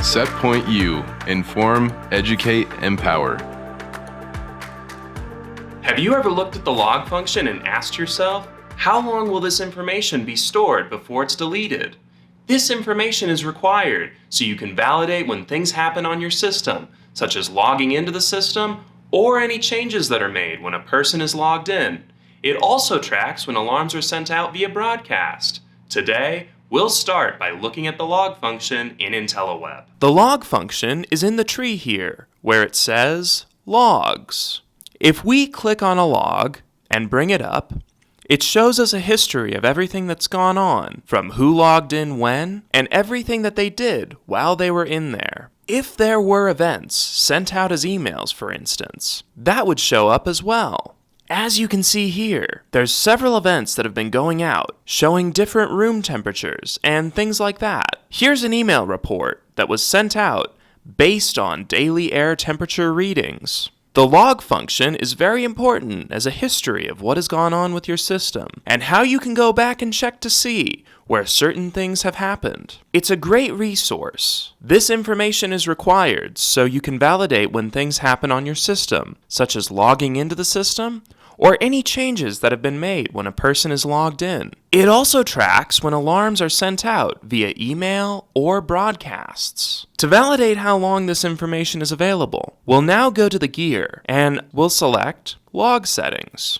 Setpoint U. Inform, educate, empower. Have you ever looked at the log function and asked yourself, how long will this information be stored before it's deleted? This information is required so you can validate when things happen on your system, such as logging into the system or any changes that are made when a person is logged in. It also tracks when alarms are sent out via broadcast. Today, we'll start by looking at the log function in enteliWEB. The log function is in the tree here, where it says logs. If we click on a log and bring it up, it shows us a history of everything that's gone on, from who logged in when, and everything that they did while they were in there. If there were events sent out as emails, for instance, that would show up as well. As you can see here, there's several events that have been going out, showing different room temperatures and things like that. Here's an email report that was sent out based on daily air temperature readings. The log function is very important as a history of what has gone on with your system and how you can go back and check to see where certain things have happened. It's a great resource. This information is required so you can validate when things happen on your system, such as logging into the system or any changes that have been made when a person is logged in. It also tracks when alarms are sent out via email or broadcasts. To validate how long this information is available, we'll now go to the gear and we'll select Log Settings.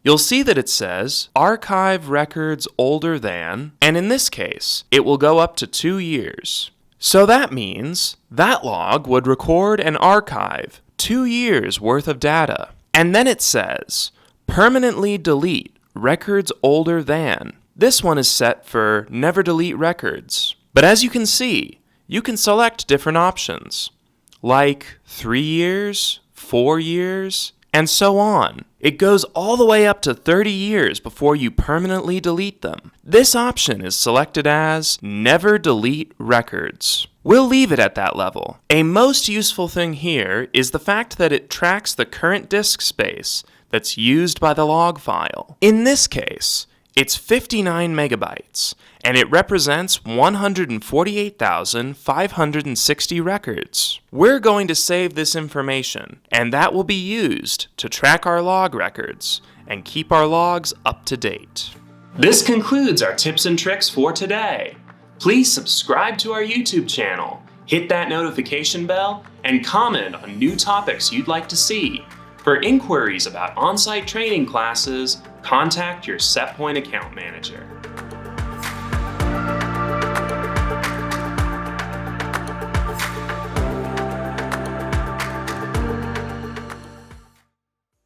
You'll see that it says Archive Records Older Than, and in this case, it will go up to 2 years. So that means that log would record and archive 2 years worth of data. And then it says, permanently delete records older than. This one is set for never delete records. But as you can see, you can select different options, like 3 years, 4 years, and so on. It goes all the way up to 30 years before you permanently delete them. This option is selected as never delete records. We'll leave it at that level. A most useful thing here is the fact that it tracks the current disk space that's used by the log file. In this case, it's 59 megabytes, and it represents 148,560 records. We're going to save this information, and that will be used to track our log records and keep our logs up to date. This concludes our tips and tricks for today. Please subscribe to our YouTube channel, hit that notification bell, and comment on new topics you'd like to see. For inquiries about on-site training classes, contact your Setpoint account manager.